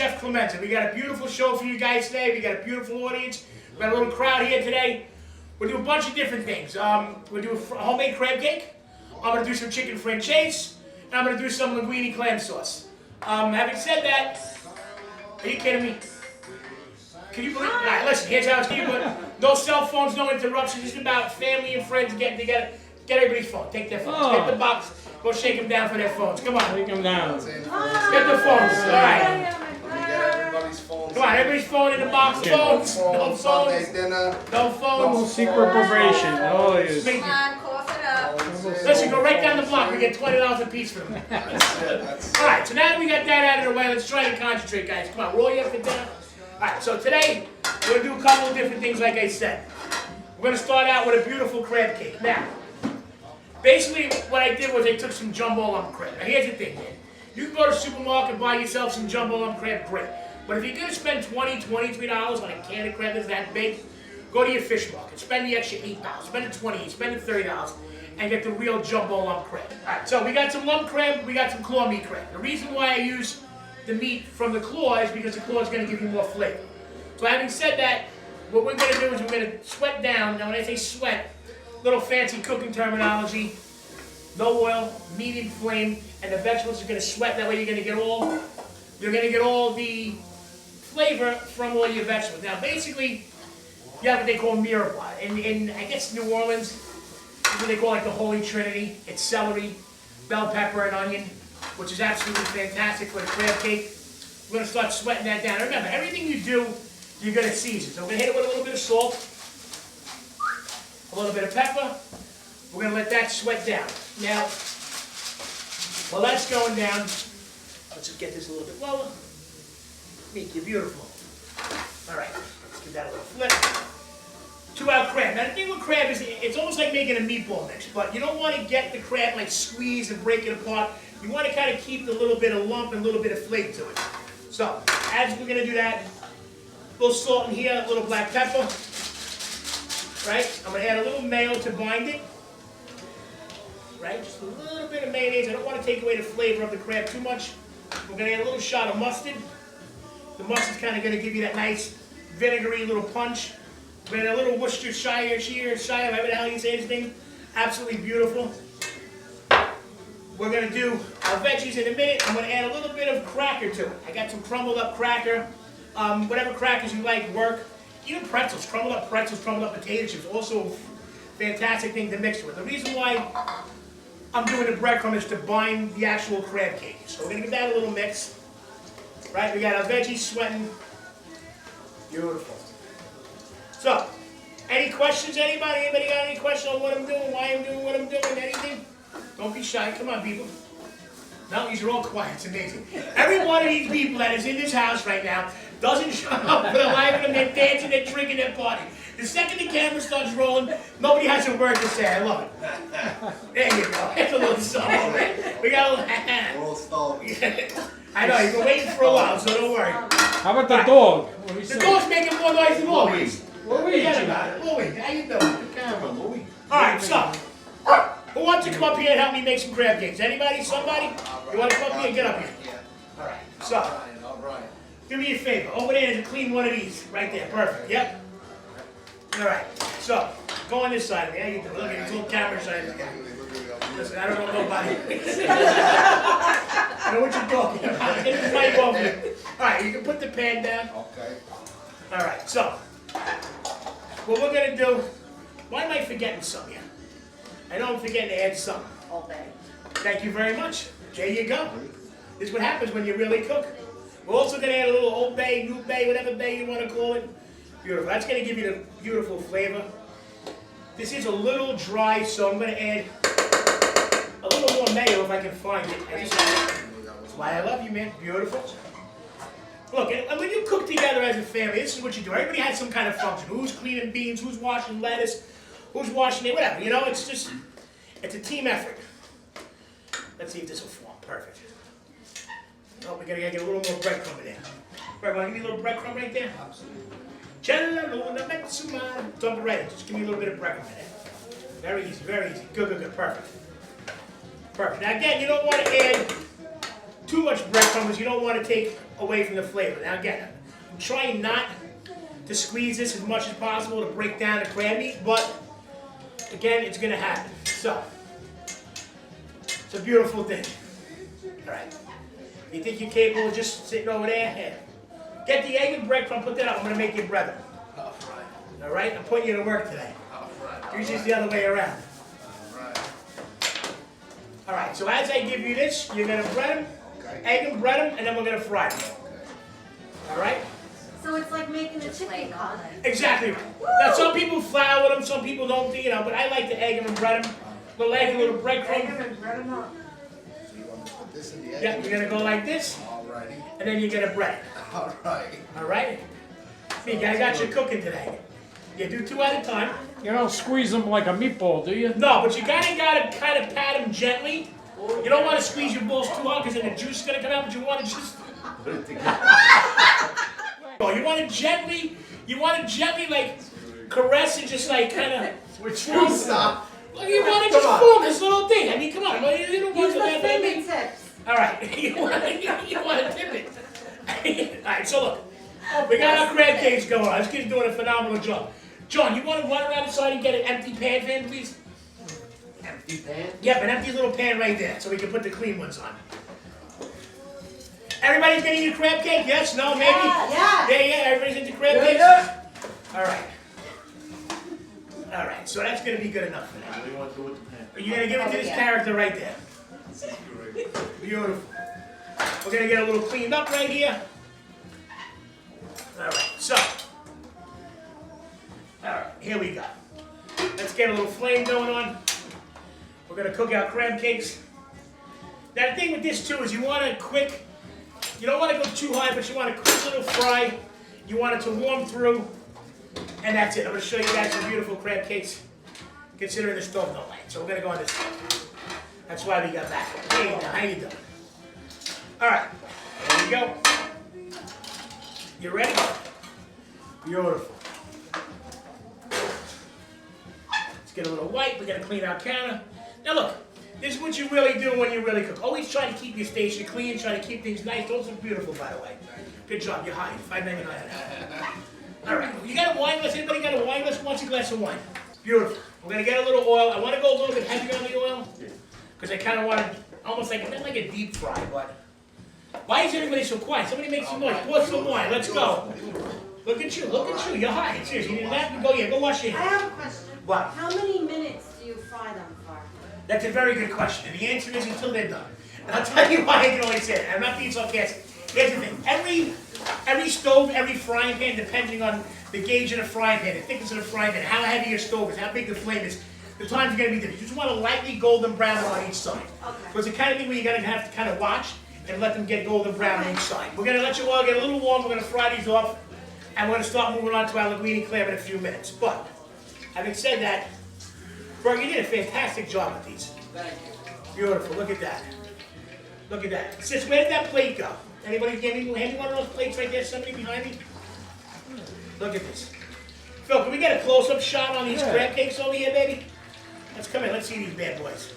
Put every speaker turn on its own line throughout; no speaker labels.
Chef Clemenza. We got a beautiful show for you guys today. We got a beautiful audience. We got a little crowd here today. We're doing a bunch of different things. We're doing a homemade crab cake. I'm going to do some chicken Francaise. And I'm going to do some Linguini clam sauce. Having said that, are you kidding me? Can you believe? All right, listen, here's how it's going to be. No cell phones, no interruptions. Just about family and friends getting together. Get everybody's phone. Take their phones. Get the box. Go shake them down for their phones. Come on.
Shake them down.
Get the phones. All right.
Everybody's phones.
Come on, everybody's phone in the box. Phones. No phones. No phones.
No secret probation. Oh, yes.
Come on, cough it up.
Listen, go right down the block. We get $20 a piece for them. All right, so now that we got that out of the way, let's try to concentrate, guys. Come on, roll you up and down. All right, so today, we're going to do a couple of different things, like I said. We're going to start out with a beautiful crab cake. Now, basically, what I did was I took some jumbo lump crab. Now, here's the thing, man. You can go to the supermarket and buy yourself some jumbo lump crab, great. But if you're going to spend $20, $23 on a can of crab that's that big, go to your fish market. Spend the extra $8. Spend the $20, spend the $30, and get the real jumbo lump crab. All right, so we got some lump crab, we got some claw meat crab. The reason why I use the meat from the claw is because the claw is going to give you more flavor. So having said that, what we're going to do is we're going to sweat down. Now, when I say sweat, little fancy cooking terminology, no oil, medium flame, and the vegetables are going to sweat. That way you're going to get all the flavor from all your vegetables. Now, basically, you have what they call mirepoix. In I guess New Orleans, is what they call like the Holy Trinity. It's celery, bell pepper, and onion, which is absolutely fantastic for the crab cake. We're going to start sweating that down. Remember, everything you do, you're going to season. So we're going to hit it with a little bit of salt, a little bit of pepper. We're going to let that sweat down. Now, while that's going down, let's just get this a little bit lower. Make you beautiful. All right, let's give that a little flip. To our crab. Now the thing with crab is it's almost like making a meatball mix, but you don't want to get the crab like squeeze and break it apart. You want to kind of keep the little bit of lump and a little bit of flake to it. So, as we're going to do that, a little salt in here, a little black pepper. Right? I'm going to add a little mayo to bind it. Right? Just a little bit of mayonnaise. I don't want to take away the flavor of the crab too much. We're going to add a little shot of mustard. The mustard's kind of going to give you that nice vinegary little punch. We're going to add a little Worcestershire, whatever the hell you say this thing. Absolutely beautiful. We're going to do our veggies in a minute. I'm going to add a little bit of cracker to it. I got some crumbled up cracker. Whatever crackers you like work. Even pretzels, crumbled up potato chips. Also a fantastic thing to mix with. The reason why I'm doing the breadcrumb is to bind the actual crab cake. So we're going to give that a little mix. Right, we got our veggies sweating. Beautiful. So, any questions, anybody? Anybody got any questions on what I'm doing, why I'm doing what I'm doing, anything? Don't be shy, come on people. No, these are all quiet, it's amazing. Every one of these people that is in this house right now doesn't show up for the life of them. They're dancing, they're drinking, they're partying. The second the camera starts rolling, nobody has a word to say. I love it. There you go. It's a little song. We got a little
stall.
I know, you've been waiting for a while, so don't worry.
How about the dog?
The dog's making more noise than always.
Louis.
Forget about it. Louis, how you doing? Come on, Louis. All right, so, who wants to come up here and help me make some crab cakes? Anybody? Somebody? You want to come up here? Get up here. All right, so, do me a favor. Over there and clean one of these. Right there, perfect. Yep. All right, so, go on this side of me. How you doing? Look at this little camera side of me. Listen, I don't know nobody. I know what you're talking about. Get the mic off you. All right, you can put the pan down.
Okay.
All right, so, what we're going to do, why am I forgetting something here? I know I'm forgetting to add something.
All day.
Thank you very much. There you go. This is what happens when you really cook. We're also going to add a little Old Bay, New Bay, whatever Bay you want to call it. Beautiful. That's going to give you the beautiful flavor. This is a little dry, so I'm going to add a little more mayo if I can find it. That's why I love you, man. Beautiful. Look, and when you cook together as a family, this is what you do. Everybody has some kind of function. Who's cleaning beans? Who's washing lettuce? Who's washing it? Whatever. You know, it's just, it's a team effort. Let's see if this will form. Perfect. Oh, we're going to get a little more breadcrumb in there. Right, want to give me a little breadcrumb right there?
Absolutely.
Dump it right in. Just give me a little bit of breadcrumb in there. Very easy, very easy. Good, good, good. Perfect. Perfect. Now again, you don't want to add too much breadcrumbs. You don't want to take away from the flavor. Now again, I'm trying not to squeeze this as much as possible to break down the crab meat, but again, it's gonna happen. So, it's a beautiful thing. All right. You think you're capable of just sitting over there? Here. Get the egg and breadcrumb, put that up. I'm gonna make you brethren. All right? I'm putting you to work today. Usually it's the other way around. All right, so as I give you this, you're gonna bread them, egg them, bread them, and then we're gonna fry them. All right?
So it's like making a chicken cutlet.
Exactly right. Now some people flour with them, some people don't, you know, but I like to egg them and bread them. Little egg, a little breadcrumb.
and bread them up.
Yeah, you're gonna go like this, and then you're gonna bread it. All right? See, I got you cooking today. You do 2 at a time.
You don't squeeze them like a meatball, do you?
No, but you gotta kind of pat them gently. You don't want to squeeze your balls too hard because then the juice is gonna come out. But you want to just. You want to gently like caress and just like kind of.
Stop.
Well, you want to just form this little thing. I mean, come on. You don't want
Use
to
the
bad baby.
fingertips.
All right, you want to tip it. All right, so look, we got our crab cakes going on. This kid's doing a phenomenal job. John, you want to run around the side and get an empty pan for him, please?
Empty pan?
Yep, an empty little pan right there, so we can put the clean ones on. Everybody's getting your crab cake? Yes? No? Maybe?
Yeah.
Everybody's into crab cakes?
Yeah.
All right. All right, so that's going to be good enough for now.
What do you want to do with the pan?
You're going to give it to this character right there. Beautiful. We're going to get a little cleaned up right here. All right, so. All right, here we go. Let's get a little flame going on. We're going to cook our crab cakes. Now the thing with this too is you want a quick, you don't want to go too high, but you want a quick little fry. You want it to warm through, and that's it. I'm going to show you guys some beautiful crab cakes, considering the stove don't light. So we're going to go on this side. That's why we got that. Hey, now, how you doing? All right, there we go. You ready? Beautiful. Let's get a little white. We're going to clean our counter. Now look, this is what you really do when you really cook. Always try to keep your station clean, try to keep things nice. Those are beautiful, by the way. Good job, you're high. $5.99. All right, you got a wine glass? Anybody got a wine glass? Who wants a glass of wine? Beautiful. We're going to get a little oil. I want to go a little bit heavier on the oil because I kind of want to, almost like, not like a deep fry, but why is everybody so quiet? Somebody make some noise. Pour some wine. Let's go. Look at you. Look at you. You're high. Seriously, you need that? Go, yeah, go wash your
I
hands.
have a question.
What?
How many minutes do you fry them for?
That's a very good question, and the answer is until they're done. And I'll tell you why I can only say it. I'm not being sarcastic. Here's the thing. Every stove, every frying pan, depending on the gauge of the frying pan, the thickness of the frying pan, how heavy your stove is, how big the flame is, the time's going to be different. You just want a lightly golden brown on each side.
Okay.
So it's the kind of thing where you're going to have to kind of watch and let them get golden brown on each side. We're going to let your oil get a little warm. We're going to fry these off, and we're going to start moving on to our linguini clam in a few minutes. But, having said that, Berg, you did a fantastic job with these.
Thank you.
Beautiful. Look at that. Look at that. Sis, where did that plate go? Anybody hand me one of those plates right there? Somebody behind me? Look at this. Phil, can we get a close-up shot on these crab cakes over here, baby? Let's come in. Let's see these bad boys.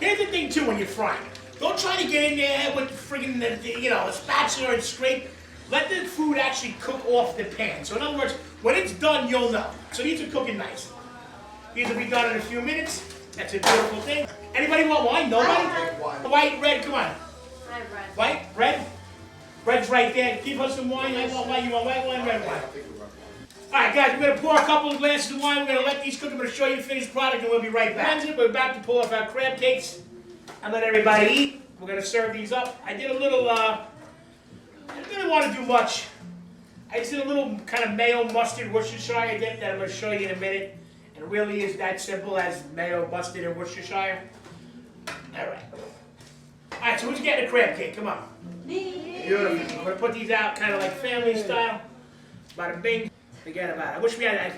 Here's the thing, too, when you're frying. Don't try to get in there with friggin' a spatula and scrape. Let the food actually cook off the pan. So in other words, when it's done, you'll know. So these are cooking nice. These will be done in a few minutes. That's a beautiful thing. Anybody want wine? Nobody? White, red, come on.
I have red.
White, red? Red's right there. Give us some wine. I want wine. You want white wine, red wine? All right, guys, we're going to pour a couple of glasses of wine. We're going to let these cook. I'm going to show you the finished product, and we'll be right back. We're about to pull off our crab cakes and let everybody eat. We're going to serve these up. I did a little, I didn't want to do much. I just did a little kind of mayo mustard Worcestershire dip that I'm going to show you in a minute. It really is that simple as mayo, mustard, and Worcestershire. All right. All right, so who's getting a crab cake? Come on.
Me.
Beautiful. I'm going to put these out kind of like family style. Bada bing. Forget about it. I wish we had,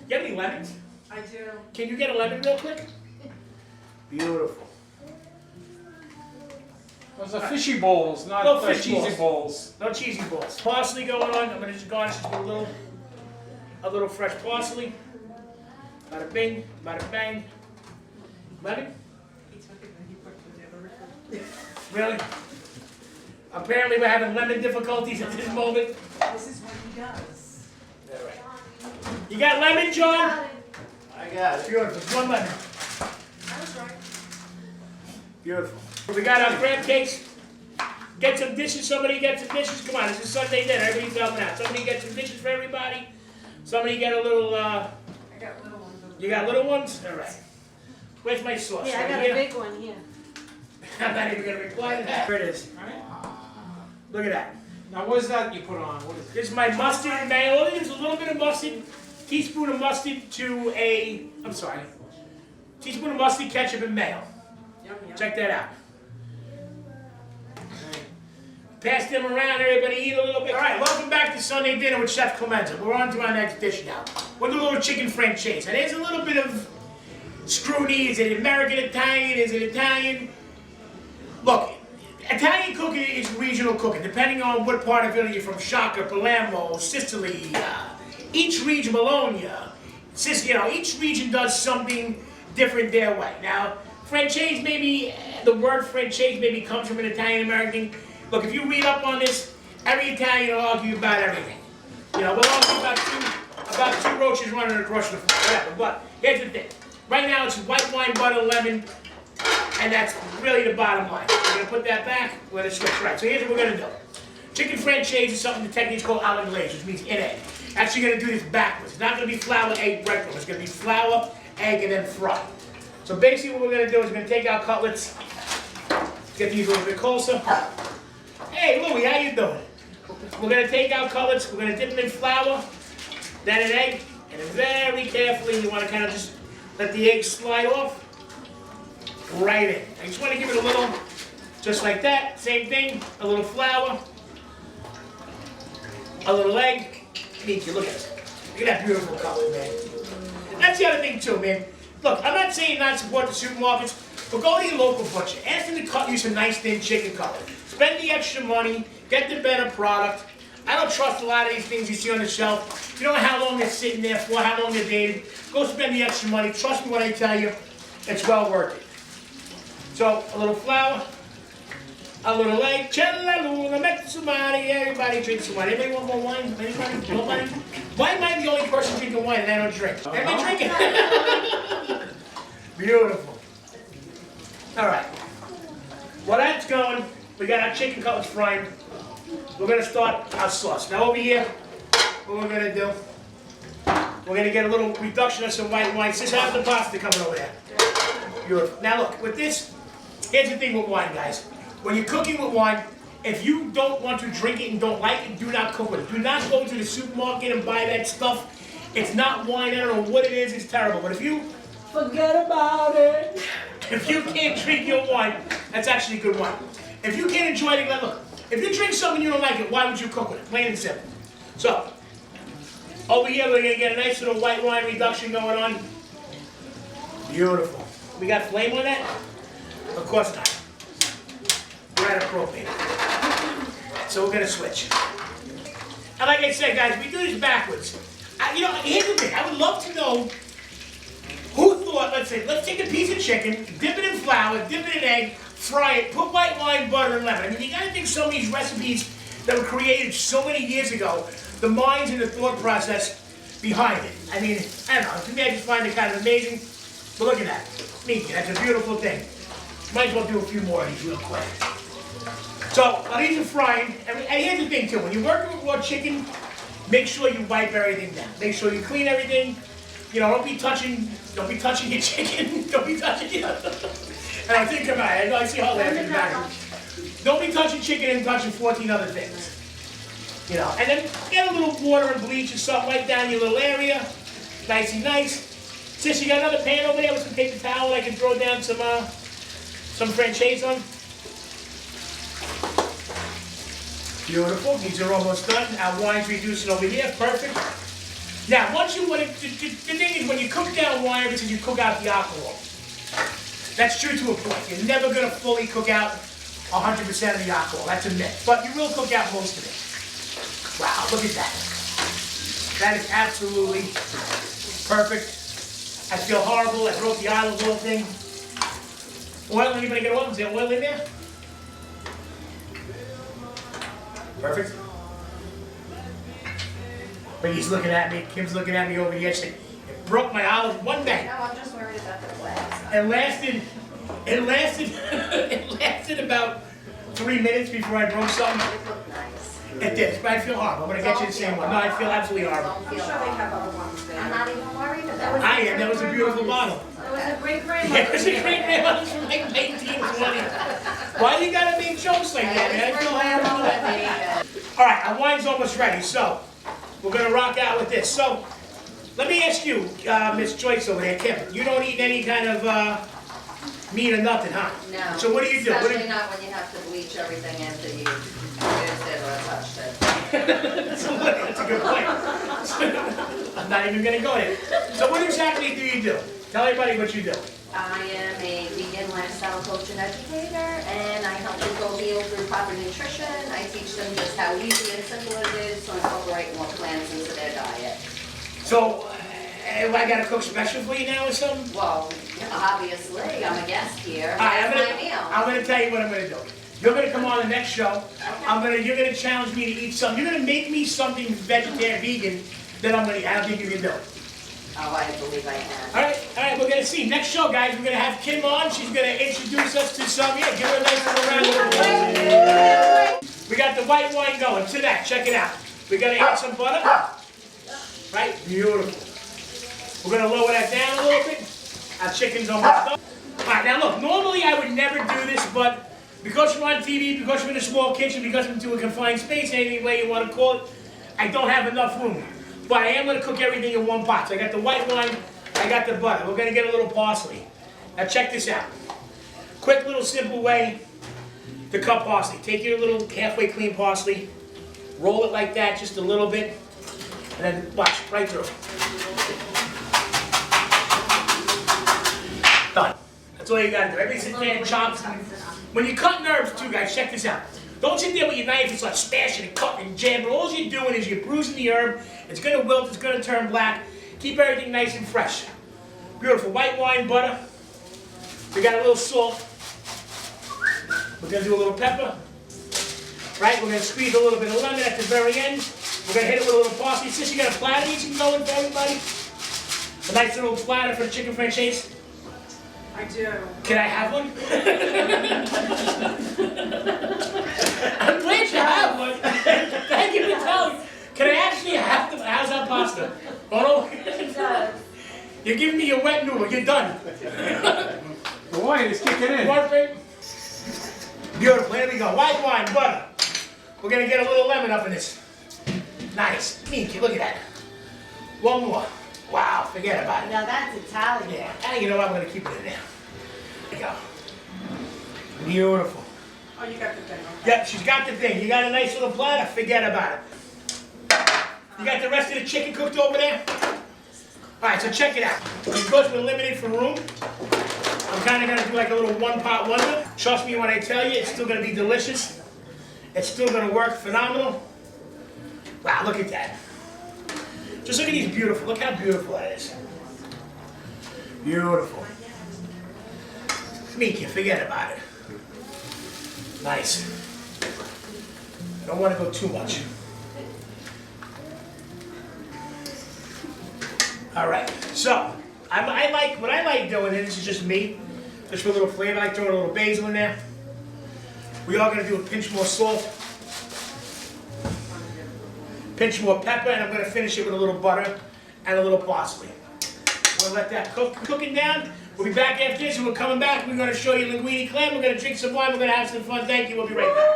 you have any lemons?
I do.
Can you get a lemon real quick? Beautiful.
Those are fishy balls, not
No fish
cheesy balls.
No cheesy balls. Parsley going on. I'm going to just garnish this with a little fresh parsley. Bada bing, bada bang. Lemon? Really? Apparently we're having lemon difficulties at this moment.
This is what he does.
All right. You got lemon, John?
I got it.
Beautiful. One lemon.
That was right.
Beautiful. We got our crab cakes. Get some dishes. Somebody get some dishes. Come on, this is Sunday dinner. Everybody's helping out. Somebody get some dishes for everybody. Somebody get a little,
I got little ones.
You got little ones? All right. Where's my sauce?
Yeah, I
Right
got
here?
a big one here.
I'm not even going to reply to that. There it is. Look at that.
Now what is that you put on? What is it?
This is my mustard and mayo. All it is a little bit of mustard, teaspoon of mustard to a, teaspoon of mustard, ketchup, and mayo.
Yum, yum.
Check that out. Pass them around, everybody eat a little bit. All right, welcome back to Sunday Dinner with Chef Clemenza. We're on to our next dish now. We'll do a little chicken francaise. And there's a little bit of scrutiny. Is it American Italian? Is it Italian? Look, Italian cooking is regional cooking, depending on what part of Italy you're from. Sciacca, Palermo, Sicily, each region, Bologna, Sicily, each region does something different their way. Now, francaise maybe, the word francaise maybe comes from an Italian-American. Look, if you read up on this, every Italian will argue about everything. We'll argue about two roaches running across the floor, whatever. But here's the thing. Right now it's white wine, butter, lemon, and that's really the bottom line. We're going to put that back, we're going to switch. Right, so here's what we're going to do. Chicken francaise is something the technique's called a la glaze, which means in egg. Actually going to do this backwards. It's not going to be flour, egg, breadcrumbs. It's going to be flour, egg, and then fry. So basically what we're going to do is we're going to take our cutlets, get these a little bit closer. Hey, Louie, how you doing? We're going to take our cutlets, we're going to dip them in flour, then an egg, and then very carefully you want to kind of just let the egg slide off right in. I just want to give it a little, just like that, same thing, a little flour, a little egg. Meet you, look at this. Look at that beautiful color, man. And that's the other thing too, man. Look, I'm not saying not support the supermarkets, but go to your local butcher. Ask them to cut you some nice thin chicken cutlet. Spend the extra money, get the better product. I don't trust a lot of these things you see on the shelf. You don't know how long they're sitting there for, how long they're dated. Go spend the extra money. Trust me when I tell you, it's well worth it. So, a little flour, a little egg. Cella luna, mette some wine. Everybody drinks some wine. Anybody want more wine? Anybody? Nobody? Why am I the only person drinking wine and I don't drink? Everybody drinking? Beautiful. All right. While that's going, we got our chicken cutlets frying. We're going to start our sauce. Now over here, what we're going to do, we're going to get a little reduction of some white wine. Sis, how's the pasta coming over there? Beautiful. Now look, with this, here's the thing with wine, guys. When you're cooking with wine, if you don't want to drink it and don't like it, do not cook with it. Do not go to the supermarket and buy that stuff. It's not wine. I don't know what it is. It's terrible. But if you forget about it, if you can't drink your wine, that's actually good wine. If you can't enjoy it, look. If you drink something and you don't like it, why would you cook with it? Plain and simple. So, over here we're going to get a nice little white wine reduction going on. Beautiful. We got flame on that? Of course not. We're at a propane. So we're going to switch. And like I said, guys, we do this backwards. Here's the thing. I would love to know who thought, let's take a piece of chicken, dip it in flour, dip it in egg, fry it, put white wine, butter, and lemon. I mean, you gotta think some of these recipes that were created so many years ago, the minds and the thought process behind it. I mean, I don't know, to me I just find it kind of amazing. But look at that. Sneaky, that's a beautiful thing. Might as well do a few more of these real quick. So, while these are frying, and here's the thing too, when you're working with raw chicken, make sure you wipe everything down. Make sure you clean everything. Don't be touching your chicken. Don't be touching it. And I think about it. I see how that in the back. Don't be touching chicken and touching 14 other things. And then get a little water and bleach or something right down your little area. Nice and nice. Sis, you got another pan over there with some paper towel I can throw down some francaise on? Beautiful. These are almost done. Our wine's reducing over here. Perfect. Now, the thing is, when you cook down wine, because you cook out the alcohol. That's true to a point. You're never going to fully cook out 100% of the alcohol. That's a myth. But you will cook out most of it. Wow, look at that. That is absolutely perfect. I feel horrible. I broke the olive oil thing. Oil, anybody get oil? Is there oil in there? Perfect. Ricky's looking at me, Kim's looking at me over here. It broke my olive one day.
No, I'm just worried about the glass.
It lasted about 3 minutes before I broke something.
It looked nice.
It did, but I feel horrible. I'm gonna get you the same one. No, I feel absolutely horrible.
Don't
I'm
feel
sure they
horrible.
have other ones there.
I'm not even worried about it.
I am, that was a beautiful bottle.
It was a great
Yeah, it was a great grandmother's from like 1920. Why do you gotta make jokes like that, man? I feel horrible. All right, our wine's almost ready, so we're gonna rock out with this. So, let me ask you, Miss Joyce over there, Kim, you don't eat any kind of meat or nothing, huh?
No.
So what do you do?
Especially not when you have to bleach everything after you used it or touched it.
That's a good point. I'm not even gonna go there. So what exactly do you do? Tell everybody what you do.
I am a vegan lifestyle coach and educator, and I help people heal through proper nutrition. I teach them just how easy and simple it is to incorporate more plants into their diet.
So, I gotta cook special for you now or something?
Well, obviously, I'm a guest here.
All right,
That's my meal.
I'm gonna tell you what I'm gonna do. You're gonna come on the next show. You're gonna challenge me to eat something. You're gonna make me something vegetarian, vegan that I'm gonna eat. I don't think you can do it.
Oh, I believe I can.
All right, we're gonna see. Next show, guys, we're gonna have Kim on. She's gonna introduce us to some. Yeah, give her a nice little round of applause. We got the white wine going. To that, check it out. We're gonna add some butter. Right, beautiful. We're gonna lower that down a little bit. Our chicken's almost done. All right, now look. Normally I would never do this, but because we're on TV, because we're in a small kitchen, because we're into a confined space, any way you want to call it, I don't have enough room. But I am going to cook everything in one pot. So I got the white wine, I got the butter. We're going to get a little parsley. Now check this out. Quick little simple way to cut parsley. Take your little halfway clean parsley, roll it like that just a little bit, and then watch, right through. Done. That's all you got to do. Everybody sit there and chop. When you're cutting herbs too, guys, check this out. Don't sit there with your knife and start smashing and cutting and jabbing. All you're doing is you're bruising the herb. It's going to wilt. It's going to turn black. Keep everything nice and fresh. Beautiful. White wine, butter. We got a little salt. We're going to do a little pepper. Right? We're going to squeeze a little bit of lemon at the very end. We're going to hit it with a little parsley. Since you got a platter you can go in for everybody. A nice little platter for the chicken francaise.
I do.
Can I have one? I'm glad you have one. Thank you for telling me. Can I actually have them? How's that pasta? Oh no. You're giving me your wet noodle. You're done.
The wine is kicking in.
One thing. Beautiful. Here we go. White wine, butter. We're gonna get a little lemon up in this. Nice. Neat. Look at that. One more. Wow. Forget about it.
Now that's Italian.
Yeah. And you know what? I'm gonna keep it in there. There you go. Beautiful.
Oh, you got the thing. Okay.
Yep, she's got the thing. You got a nice little platter, forget about it. You got the rest of the chicken cooked over there? Alright, so check it out. Because we're limited for room, I'm kind of going to do like a little one-pot wonder. Trust me when I tell you, it's still going to be delicious. It's still going to work phenomenal. Wow, look at that. Just look at these beautiful, look how beautiful that is. Beautiful. Meek, you forget about it. Nice. I don't want to go too much. All right. So, what I like doing, and this is just me, just for a little flavor. I like throwing a little basil in there. We are going to do a pinch more salt, pinch more pepper, and I'm going to finish it with a little butter and a little parsley. We'll let that cooking down. We'll be back after this, and we're coming back. We're going to show you linguini clam. We're going to drink some wine. We're going to have some fun. Thank you. We'll be right back.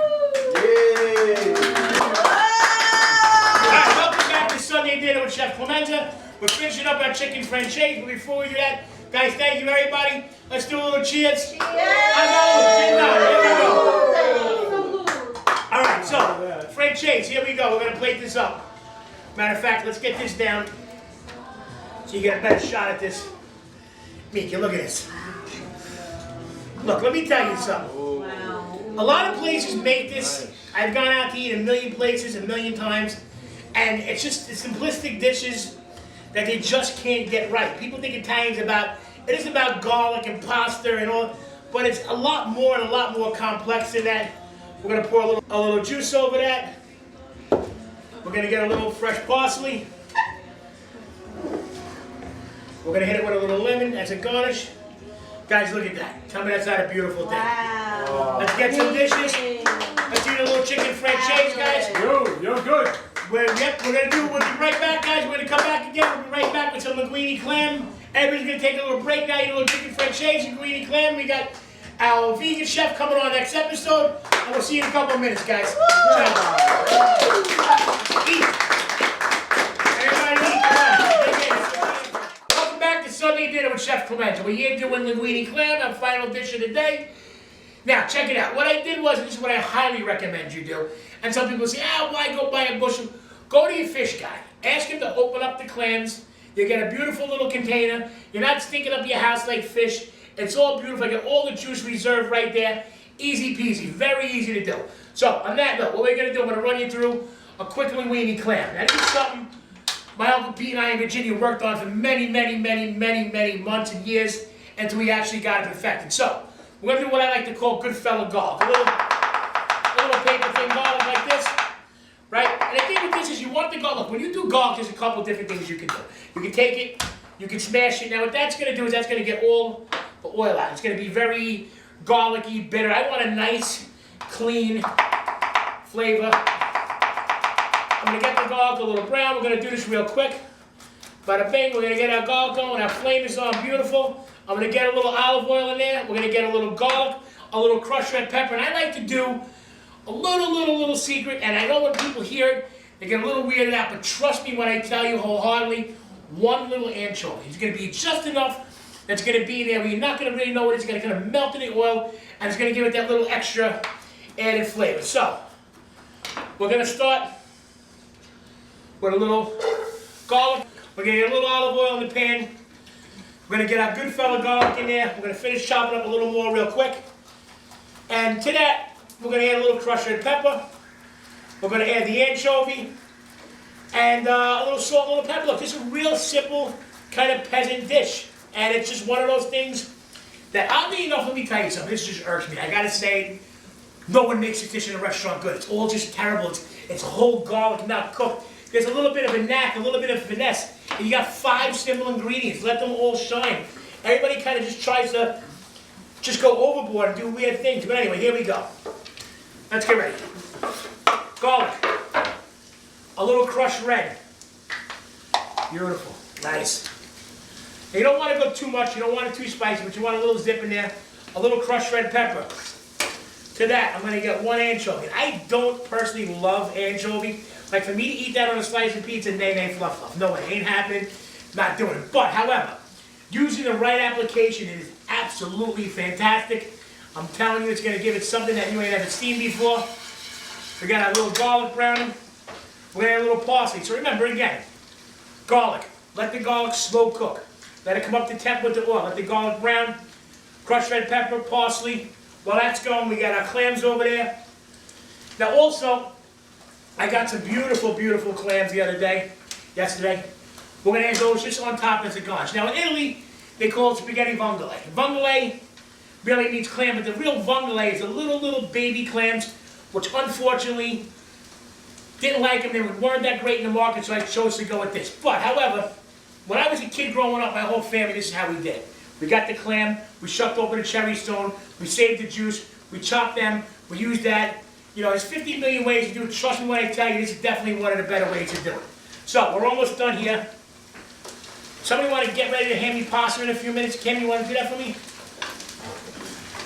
All right, welcome back to Sunday Dinner with Chef Clemenza. We're finishing up our chicken francaise, but before we do that, guys, thank you, everybody. Let's do a little cheers. Cheers! I got a little gin now. Here we go. All right, so, francaise, here we go. We're going to plate this up. Matter of fact, let's get this down so you get a better shot at this. Mika, look at this. Look, let me tell you something. A lot of places make this. I've gone out to eat a million places a million times, and it's just the simplistic dishes that they just can't get right. People think Italian's it is about garlic and pasta and all, but it's a lot more and a lot more complex than that. We're gonna pour a little juice over that. We're gonna get a little fresh parsley. We're gonna hit it with a little lemon as a garnish. Guys, look at that. Tell me that's not a beautiful thing.
Wow.
Let's get some dishes. Let's eat a little chicken francaise, guys.
You're good.
We'll be right back, guys. We're gonna come back again. We'll be right back with some linguini clam. Everybody's gonna take a little break now, eat a little chicken francaise, linguini clam. We got our vegan chef coming on next episode. And we'll see you in a couple of minutes, guys. Eat. Everybody eat. Come on. Welcome back to Sunday Dinner with Chef Clemenza. We're here doing linguini clam, our final dish of the day. Now, check it out. What I did was, this is what I highly recommend you do. And some people say, why go buy a bushel? Go to your fish guy. Ask him to open up the clams. You get a beautiful little container. You're not stinking up your house like fish. It's all beautiful. I got all the juice reserved right there. Easy peasy. Very easy to do. So, on that note, what we're going to do, I'm going to run you through a quick linguini clam. Now, this is something my Uncle Pete and I in Virginia worked on for many months and years until we actually got it perfected. So, we're going to do what I like to call good fella garlic. A little paper thin garlic like this, right? And the thing with this is you want the garlic. When you do garlic, there's a couple different things you can do. You can take it, you can smash it. Now what that's going to do is that's going to get all the oil out. It's going to be very garlicky, bitter. I want a nice, clean flavor. I'm going to get the garlic a little brown. We're going to do this real quick. Bada bing, we're going to get our garlic going. Our flame is on beautiful. I'm going to get a little olive oil in there. We're going to get a little garlic, a little crushed red pepper. And I like to do a little secret. And I know when people hear it, they get a little weirded out. But trust me when I tell you wholeheartedly, one little anchovy. It's going to be just enough that's going to be in there where you're not going to really know what it is. It's going to kind of melt in the oil. And it's going to give it that little extra added flavor. So, we're going to start with a little garlic. We're going to get a little olive oil in the pan. We're going to get our good fella garlic in there. We're going to finish chopping up a little more real quick. And to that, we're going to add a little crushed red pepper. We're going to add the anchovy. And a little salt, a little pepper. Look, this is a real simple kind of peasant dish. And it's just one of those things that, oddly enough, let me tell you something. This just irks me. I got to say, no one makes this dish in a restaurant good. It's all just terrible. It's whole garlic not cooked. There's a little bit of a knack, a little bit of finesse. And you got 5 simple ingredients. Let them all shine. Everybody kind of just tries to just go overboard and do weird things. But anyway, here we go. Let's get ready. Garlic. A little crushed red. Beautiful. Nice. Now, you don't want to go too much. You don't want it too spicy, but you want a little zip in there. A little crushed red pepper. To that, I'm going to get 1 anchovy. I don't personally love anchovy. Like for me to eat that on a slice of pizza, nay, fluff. No, it ain't happening. Not doing it. But, however, using the right application is absolutely fantastic. I'm telling you, it's going to give it something that you ain't ever seen before. We got our little garlic browning. We're going to add a little parsley. So remember, again, garlic. Let the garlic slow cook. Let it come up to temp with the oil. Let the garlic brown. Crushed red pepper, parsley. While that's going, we got our clams over there. Now also, I got some beautiful clams the other day, yesterday. We're going to add those just on top as a garnish. Now in Italy, they call it spaghetti vongole. Vongole really means clam, but the real vongole is the little baby clams, which unfortunately didn't like them. They weren't that great in the market, so I chose to go with this. But however, when I was a kid growing up, my whole family, this is how we did. We got the clam, we shucked open the cherry stone, we saved the juice, we chopped them, we used that. You know, there's 50 million ways to do it. Trust me when I tell you, this is definitely one of the better ways to do it. So, we're almost done here. Somebody want to get ready to hand me pasta in a few minutes? Kim, you want to do that for me?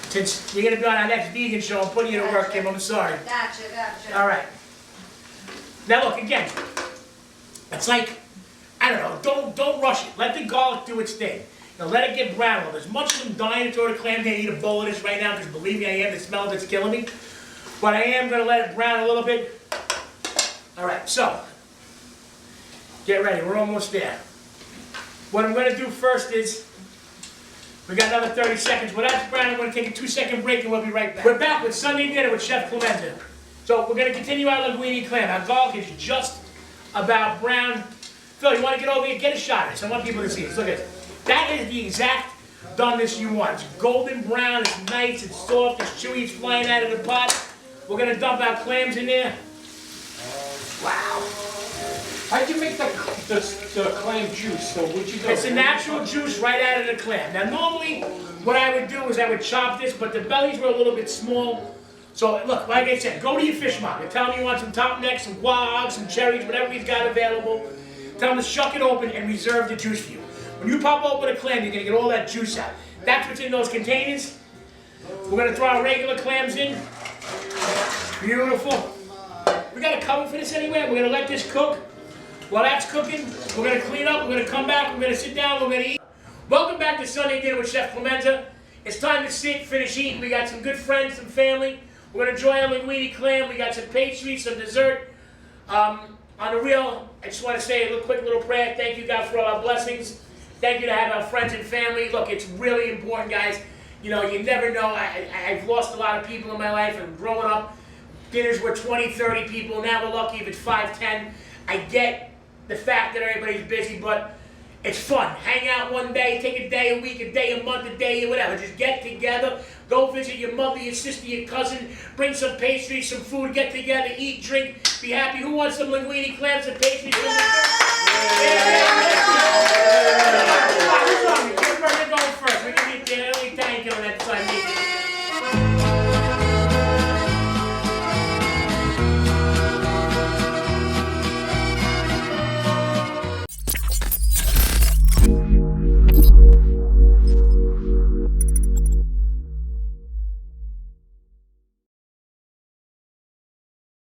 Since you're going to be on our next vegan show, I'm putting you to work, Kim. I'm sorry.
Gotcha.
All right. Now look, again, it's like, I don't know, don't rush it. Let the garlic do its thing. Now let it get brown a little. As much as I'm dying to throw the clam here, I eat a bowl of this right now, because believe me, I am. The smell of it's killing me. But I am going to let it brown a little bit. All right, so, get ready. We're almost there. What I'm going to do first is, we got another 30 seconds. When that's brown, I'm going to take a 2-second break and we'll be right back. We're back with Sunday Dinner with Chef Clemenza. So we're going to continue our linguini clam. Our garlic is just about brown. Phil, you want to get over here? Get a shot of this. I want people to see this. Look at this. That is the exact doneness you want. It's golden brown, it's nice, it's soft, it's chewy, it's flying out of the pot. We're going to dump our clams in there. Wow.
How'd you make the clam juice? So would you go?
It's a natural juice right out of the clam. Now normally, what I would do is I would chop this, but the bellies were a little bit small. So look, like I said, go to your fish market. Tell him you want some top necks, some quahogs, some cherries, whatever he's got available. Tell him to shuck it open and reserve the juice for you. When you pop open a clam, you're gonna get all that juice out. That's what's in those containers. We're gonna throw our regular clams in. Beautiful. We got a cover for this anyway. We're gonna let this cook. While that's cooking, we're gonna clean up, we're gonna come back, we're gonna sit down, we're gonna eat. Welcome back to Sunday Dinner with Chef Clemenza. It's time to sit, finish eating. We got some good friends, some family. We're gonna enjoy our linguini clam. We got some pastry, some dessert. On the real, I just wanna say a quick little prayer. Thank you, God, for all our blessings. Thank you to have our friends and family. Look, it's really important, guys. You know, you never know. I've lost a lot of people in my life, and growing up, dinners were 20, 30 people. Now we're lucky if it's 5, 10. I get the fact that everybody's busy, but it's fun. Hang out one day, take a day, a week, a day, a month, a day, whatever. Just get together, go visit your mother, your sister, your cousin, bring some pastry, some food, get together, eat, drink, be happy. Who wants some linguini, clams, and pastry? Come on, who's hungry? Give her going first. We can eat the Italian killing that time.